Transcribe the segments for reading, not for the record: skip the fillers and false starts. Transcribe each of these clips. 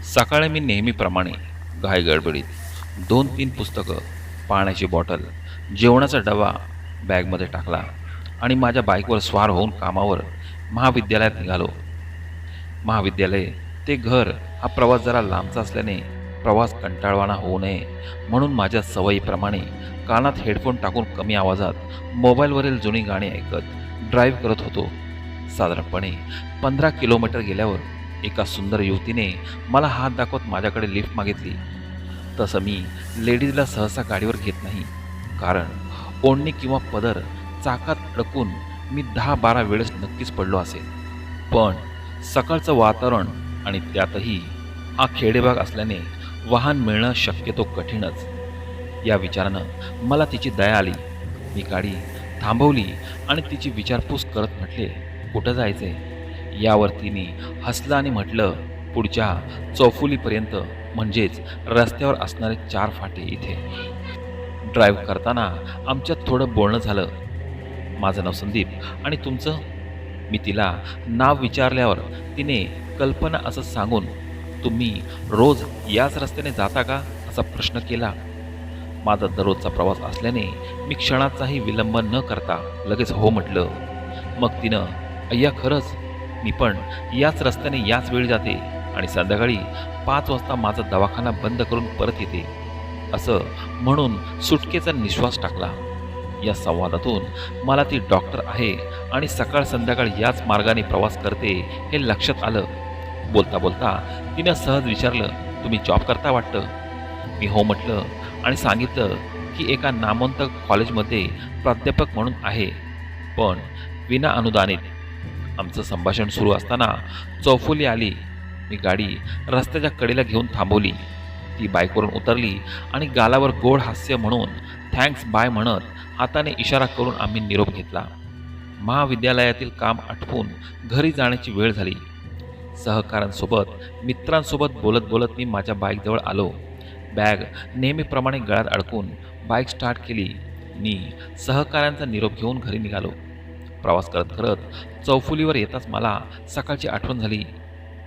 सकाळी मी नेहमीप्रमाणे घाई गडबडीत 2-3 पुस्तकं, पाण्याची बॉटल, जेवणाचा डबा बॅगमध्ये टाकला आणि माझ्या बाईकवर स्वार होऊन कामावर महाविद्यालयात निघालो. महाविद्यालय ते घर हा प्रवास जरा लांबचा असल्याने प्रवास कंटाळवाणा होऊ नये म्हणून माझ्या सवयीप्रमाणे कानात हेडफोन टाकून कमी आवाजात मोबाईलवरील जुनी गाणी ऐकत ड्राईव्ह करत होतो. साधारणपणे 15 किलोमीटर गेल्यावर एका सुंदर युवतीने मला हात दाखवत माझ्याकडे लिफ्ट मागितली. तसं मी लेडीजला सहसा गाडीवर घेत नाही, कारण ओढणी किंवा पदर चाकात अडकून मी 10-12 वेळेस नक्कीच पडलो असेल. पण सकाळचं वातावरण आणि त्यातही हा खेडेभाग असल्याने वाहन मिळणं शक्यतो कठीणच. या विचारानं मला तिची दया आली. मी गाडी थांबवली आणि तिची विचारपूस करत म्हटले, कुठं जायचंय? यावर तिने हसलं आणि म्हटलं, पुढच्या चौफुलीपर्यंत, म्हणजेच रस्त्यावर असणारे 4 फाटे इथे. ड्राईव्ह करताना आमच्यात थोडं बोलणं झालं. माझं नाव संदीप आणि तुमचं? मी तिला नाव विचारल्यावर तिने कल्पना असं सांगून, तुम्ही रोज याच रस्त्याने जाता का, असा प्रश्न केला. माझा दररोजचा प्रवास असल्याने मी क्षणाचाही विलंब न करता लगेच हो म्हटलं. मग तिनं, अय्या खरंच, मी पण याच रस्त्याने याच वेळी जाते आणि संध्याकाळी 5 वाजता माझा दवाखाना बंद करून परत येते, असं म्हणून सुटकेचा निश्वास टाकला. या संवादातून मला ती डॉक्टर आहे आणि सकाळ संध्याकाळ याच मार्गाने प्रवास करते हे लक्षात आलं. बोलता बोलता तिनं सहज विचारलं, तुम्ही जॉब करता वाटतं? मी हो म्हटलं आणि सांगितलं की एका नामवंत कॉलेजमध्ये प्राध्यापक म्हणून आहे, पण विना अनुदानित. आमचं संभाषण सुरू असताना चौफुली आली. मी गाडी रस्त्याच्या कडेला घेऊन थांबवली. ती बाईकवरून उतरली आणि गालावर गोड हास्य म्हणून थँक्स बाय म्हणत हाताने इशारा करून आम्ही निरोप घेतला. महाविद्यालयातील काम आटपून घरी जाण्याची वेळ झाली. सहकाऱ्यांसोबत, मित्रांसोबत बोलत बोलत मी माझ्या बाईकजवळ आलो. बॅग नेहमीप्रमाणे गळ्यात अडकून बाईक स्टार्ट केली. मी सहकाऱ्यांचा निरोप घेऊन घरी निघालो. प्रवास करत करत चौफुलीवर येताच मला सकाळची आठवण झाली.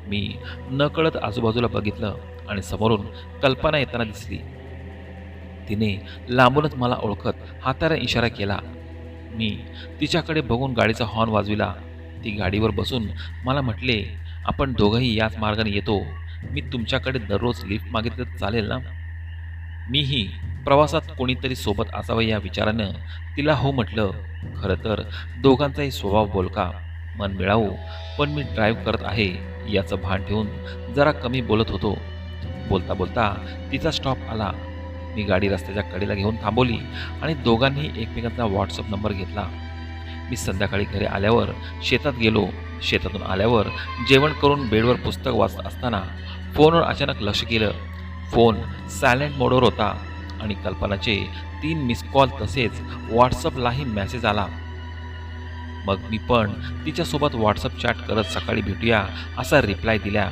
मी नकळत आजूबाजूला बघितलं आणि समोरून कल्पना येताना दिसली. तिने लांबूनच मला ओळखत हाताने इशारा केला. मी तिच्याकडे बघून गाडीचा हॉर्न वाजविला. ती गाडीवर बसून मला म्हटले, आपण दोघंही याच मार्गाने येतो. मी तुमच्याकडे दररोज लिफ्ट मागितलं तर चालेल ना? मीही प्रवासात कोणीतरी सोबत असावं या विचारानं तिला हो म्हटलं. खरं तर दोघांचाही स्वभाव बोलका, मन मिळावू, पण मी ड्राईव्ह करत आहे याचं भान ठेवून जरा कमी बोलत होतो. बोलता बोलता तिचा स्टॉप आला. मी गाडी रस्त्याच्या कडेला घेऊन थांबवली आणि दोघांनी एकमेकांचा व्हॉट्सअप नंबर घेतला. मी संध्याकाळी घरी आल्यावर शेतात गेलो. शेतातून आल्यावर जेवण करून बेडवर पुस्तक वाचत असताना फोनवर अचानक लक्ष गेलं. फोन सायलेंट मोडवर होता आणि कल्पनाचे 3 मिस कॉल तसेच व्हॉट्सअपलाही मेसेज आला. मग मी पण तिच्यासोबत व्हॉट्सअप चॅट करत सकाळी भेटूया असा रिप्लाय दिला.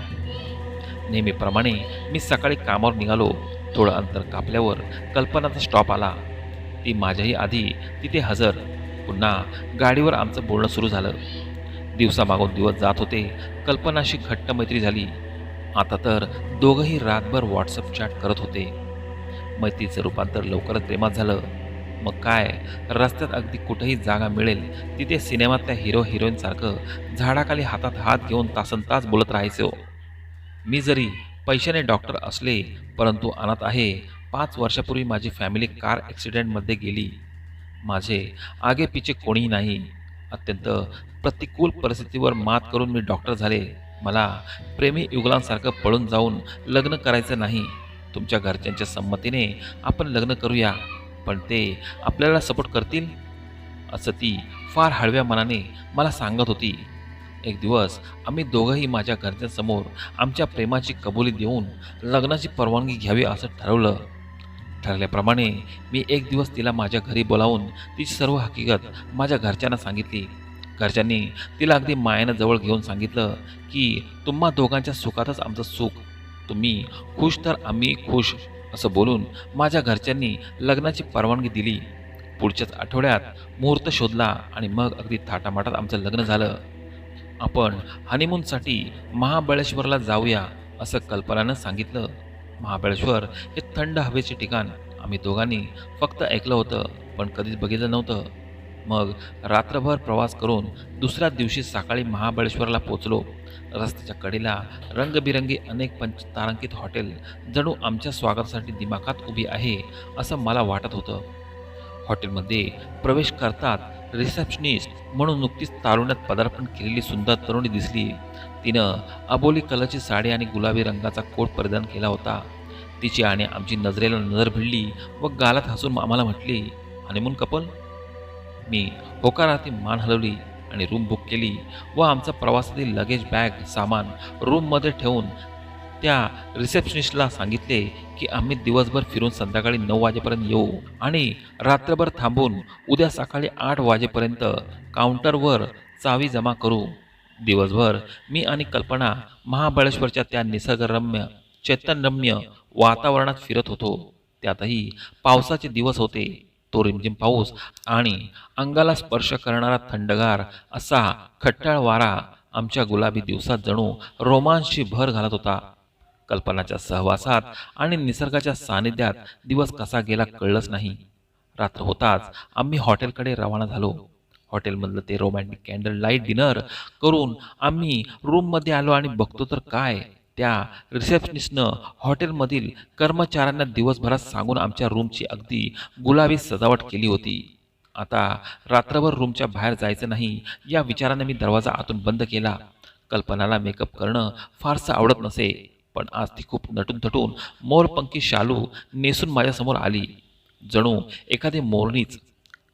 नेहमीप्रमाणे मी सकाळी कामावर निघालो. थोडं अंतर कापल्यावर कल्पनाचा स्टॉप आला. ती माझ्याही आधी तिथे हजर. पुन्हा गाडीवर आमचं बोलणं सुरू झालं. दिवसामागून दिवस जात होते. कल्पनाशी घट्ट मैत्री झाली. आता तर दोघंही रातभर व्हॉट्सअप चॅट करत होते. मैत्रीचं रूपांतर लवकरच प्रेमात झालं. मग काय, रस्त्यात अगदी कुठेही जागा मिळेल तिथे सिनेमातल्या हिरो हिरोईनसारखं झाडाखाली हातात हात घेऊन तासनतास बोलत राहायचो. मी जरी पैशाने डॉक्टर असले, परंतु अनाथ आहे. 5 वर्षापूर्वी माझी फॅमिली कार ॲक्सिडेंटमध्ये गेली. माझे आगे पिछे कोणीही नाही. अत्यंत प्रतिकूल परिस्थितीवर मात करून मी डॉक्टर झाले. मला प्रेमी युगलांसारखं पळून जाऊन लग्न करायचं नाही. तुमच्या घरच्यांच्या संमतीने आपण लग्न करूया, पण ते आपल्याला सपोर्ट करतील, असं ती फार हळव्या मनाने मला सांगत होती. एक दिवस आम्ही दोघंही माझ्या घरच्यांसमोर आमच्या प्रेमाची कबुली देऊन लग्नाची परवानगी घ्यावी असं ठरवलं. ठरल्याप्रमाणे मी एक दिवस तिला माझ्या घरी बोलावून तिची सर्व हकीकत माझ्या घरच्यांना सांगितली. घरच्यांनी तिला अगदी मायेनं जवळ घेऊन सांगितलं की तुम्हा दोघांच्या सुखातच आमचं सुख, तुम्ही खुश तर आम्ही खुश, असं बोलून माझ्या घरच्यांनी लग्नाची परवानगी दिली. पुढच्याच आठवड्यात मुहूर्त शोधला आणि मग अगदी थाटामाटात आमचं लग्न झालं. आपण हनीमूनसाठी महाबळेश्वरला जाऊया असं कल्पनानं सांगितलं. महाबळेश्वर हे थंड हवेचे ठिकाण आम्ही दोघांनी फक्त ऐकलं होतं, पण कधीच बघितलं नव्हतं. मग रात्रभर प्रवास करून दुसऱ्या दिवशी सकाळी महाबळेश्वरला पोचलो. रस्त्याच्या कडेला रंगबिरंगी अनेक पंचतारांकित हॉटेल जणू आमच्या स्वागतासाठी दिमाखात उभी आहे असं मला वाटत होतं. हॉटेलमध्ये प्रवेश करतात रिसेप्शनिस्ट म्हणून नुकतीच तारुण्यात पदार्पण केलेली सुंदर तरुणी दिसली. तिनं अबोली कलरची साडी आणि गुलाबी रंगाचा कोट परिधान केला होता. तिची आणि आमची नजरेला नजर भिडली व गालात हसून आम्हाला म्हटली, हनीमून कपल. मी होकारार्थी मान हलवली आणि रूम बुक केली व आमचा प्रवासातील लगेज बॅग सामान रूममध्ये ठेवून त्या रिसेप्शनिस्टला सांगितले की आम्ही दिवसभर फिरून संध्याकाळी 9 वाजेपर्यंत येऊ आणि रात्रभर थांबून उद्या सकाळी 8 वाजेपर्यंत काउंटरवर चावी जमा करू. दिवसभर मी आणि कल्पना महाबळेश्वरच्या त्या निसर्गरम्य चैतन्यरम्य वातावरणात फिरत होतो. त्यातही पावसाचे दिवस होते. तो रिमझिम पाऊस आणि अंगाला स्पर्श करणारा थंडगार असा खट्टाळ वारा आमच्या गुलाबी दिवसात जणू रोमांसची भर घालत होता. कल्पनाच्या सहवासात आणि निसर्गाच्या सानिध्यात दिवस कसा गेला कळलंच नाही. रात्र होताच आम्ही हॉटेलकडे रवाना झालो. हॉटेलमधलं ते रोमॅन्टिक कॅन्डल लाईट डिनर करून आम्ही रूममध्ये आलो आणि बघतो तर काय, त्या रिसेप्शनिस्टनं हॉटेलमधील कर्मचाऱ्यांना दिवसभरात सांगून आमच्या रूमची अगदी गुलाबी सजावट केली होती. आता रात्रभर रूमच्या बाहेर जायचं नाही या विचाराने मी दरवाजा आतून बंद केला. कल्पनाला मेकअप करणं फारसं आवडत नसे, पण आज ती खूप नटून थटून मोरपंखी शालू नेसून माझ्यासमोर आली. जणू एखादी मोरणीच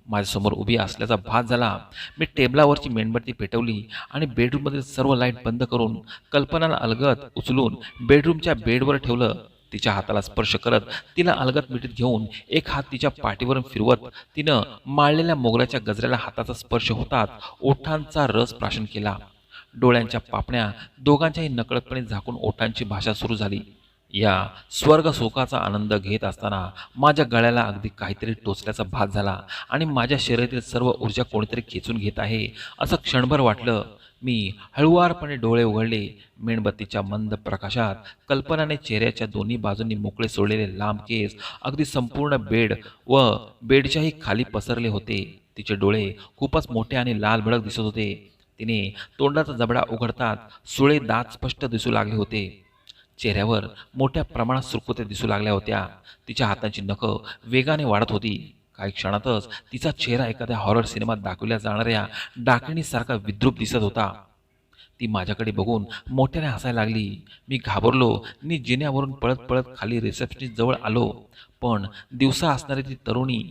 माझ्यासमोर उभी असल्याचा भास झाला. मी टेबलावरची मेणबत्ती पेटवली आणि बेडरूममधील सर्व लाईट बंद करून कल्पनाला अलगद उचलून बेडरूमच्या बेडवर ठेवलं. तिच्या हाताला स्पर्श करत तिला अलगद मिठीत घेऊन एक हात तिच्या पाठीवरून फिरवत तिनं माळलेल्या मोगऱ्याच्या गजऱ्याला हाताचा स्पर्श होताच ओठांचा रस प्राशन केला. डोळ्यांच्या पापण्या दोघांच्याही नकळतपणे झाकून ओठांची भाषा सुरू झाली. या स्वर्ग सुखाचा आनंद घेत असताना माझ्या गळ्याला अगदी काहीतरी टोचल्याचा भास झाला आणि माझ्या शरीरातील सर्व ऊर्जा कोणीतरी खेचून घेत आहे असं क्षणभर वाटलं. मी हळुवारपणे डोळे उघडले. मेणबत्तीच्या मंद प्रकाशात कल्पनाने चेहऱ्याच्या दोन्ही बाजूंनी मोकळे सोडलेले लांब केस अगदी संपूर्ण बेड व बेडच्याही खाली पसरले होते. तिचे डोळे खूपच मोठे आणि लाल भडक दिसत होते. तिने तोंडाचा जबडा उघडतात सुळे दात स्पष्ट दिसू लागले होते. चेहऱ्यावर मोठ्या प्रमाणात सुरकुत्या दिसू लागल्या होत्या. तिच्या हातांची नखं वेगाने वाढत होती. काही क्षणातच तिचा चेहरा एखाद्या हॉरर सिनेमात दाखवल्या जाणाऱ्या डाकिणीसारखा विद्रूप दिसत होता. ती माझ्याकडे बघून मोठ्याने हसायला लागली. मी घाबरलो आणि जिन्यावरून पळत पळत खाली रिसेप्शनिस्ट जवळ आलो. पण दिवसा असणारी ती तरुणी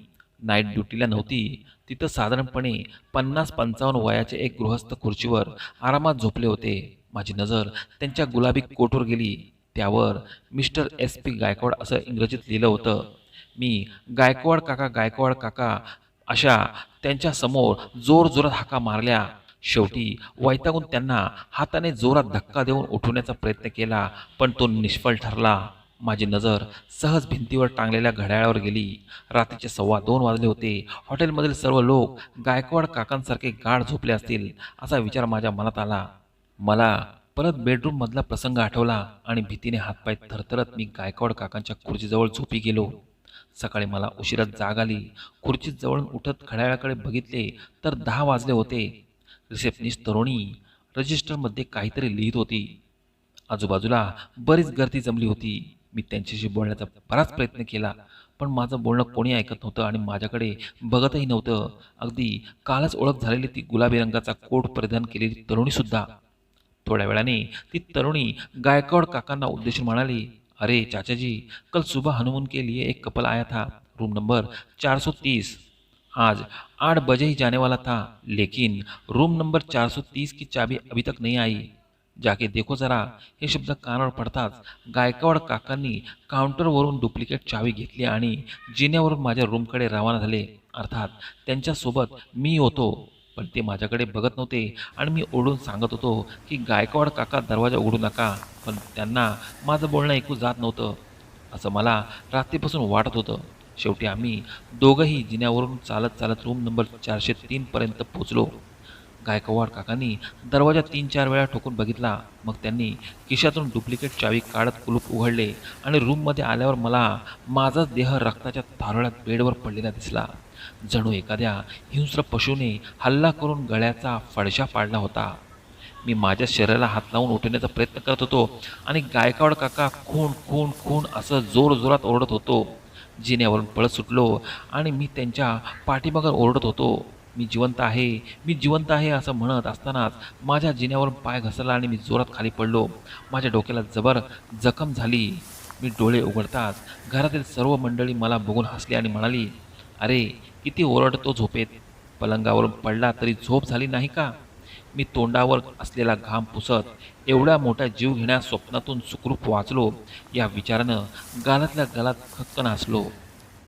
नाईट ड्युटीला नव्हती. तिथं साधारणपणे 50-55 वयाचे एक गृहस्थ खुर्चीवर आरामात झोपले होते. माझी नजर त्यांच्या गुलाबी कोटवर गेली. त्यावर मिस्टर SP गायकवाड असं इंग्रजीत लिहिलं होतं. मी गायकवाड काका अशा त्यांच्या समोर जोरजोरात हाका मारल्या. शेवटी वैतागून त्यांना हाताने जोरात धक्का देऊन उठवण्याचा प्रयत्न केला, पण तो निष्फळ ठरला. माझी नजर सहज भिंतीवर टांगलेल्या घड्याळावर गेली. रात्रीचे 2:15 वाजले होते. हॉटेलमधील सर्व लोक गायकवाड काकांसारखे गाढ झोपले असतील असा विचार माझ्या मनात आला. मला परत बेडरूममधला प्रसंग आठवला आणि भीतीने हातपाय थरथरत मी गायकवाड काकांच्या खुर्चीजवळ झोपी गेलो. सकाळी मला उशिरात जाग आली. खुर्चीत जवळून उठत घड्याळाकडे बघितले तर 10 वाजले होते. रिसेप्शनिस्ट तरुणी रजिस्टरमध्ये काहीतरी लिहित होती. आजूबाजूला बरीच गर्दी जमली होती. मी त्यांच्याशी बोलण्याचा बराच प्रयत्न केला, पण माझं बोलणं कोणी ऐकत नव्हतं आणि माझ्याकडे बघतही नव्हतं. अगदी कालच ओळख झालेली ती गुलाबी रंगाचा कोट परिधान केलेली तरुणीसुद्धा. थोड्या वेळाने ती तरुणी गायकवाड काकांना उद्देशून म्हणाली, अरे चाचाजी, कल सुबह हनीमून के लिए एक कपल आया था, रूम नंबर 430. आज 8 बजे ही जाने वाला था, लेकिन रूम नंबर 430 की चाबी अभी तक नहीं आई. जाके देखो जरा. हे शब्द कानावर पडताच गायकवाड काकांनी काउंटरवरून डुप्लिकेट चावी घेतली आणि जिन्यावरून माझ्या रूमकडे रवाना झाले. अर्थात त्यांच्यासोबत मी होतो, पण ते माझ्याकडे बघत नव्हते आणि मी ओरडून सांगत होतो की गायकवाड काका दरवाजा उघडू नका, पण त्यांना माझं बोलणं ऐकू जात नव्हतं असं मला रात्रीपासून वाटत होतं. शेवटी आम्ही दोघंही जिन्यावरून चालत चालत रूम नंबर 403 पर्यंत पोचलो. गायकवाड काकांनी दरवाजा 3-4 वेळा ठोकून बघितला. मग त्यांनी खिशातून डुप्लिकेट चावी काढत कुलूप उघडले आणि रूममध्ये आल्यावर मला माझाच देह रक्ताच्या थारोळ्यात बेडवर पडलेला दिसला. जणू एखाद्या हिंस्र पशूने हल्ला करून गळ्याचा फडशा पाडला होता. मी माझ्या शरीराला हात लावून उठवण्याचा प्रयत्न करत होतो आणि गायकवाड काका खून खून खून असं जोरजोरात ओरडत होतो. जिन्यावरून पळत सुटलो आणि मी त्यांच्या पाठीमागे ओरडत होतो, मी जिवंत आहे, मी जिवंत आहे असं म्हणत असतानाच माझ्या जिन्यावरून पाय घसरला आणि मी जोरात खाली पडलो. माझ्या डोक्याला जबर जखम झाली. मी डोळे उघडताच घरातील सर्व मंडळी मला बघून हसली आणि म्हणाली, अरे किती ओरडतो झोपेत, पलंगावरून पडला तरी झोप झाली नाही का? मी तोंडावर असलेला घाम पुसत एवढ्या मोठ्या जीव घेण्या स्वप्नातून सुखरूप वाचलो या विचारानं गालातल्या गालात खक्क नाचलो.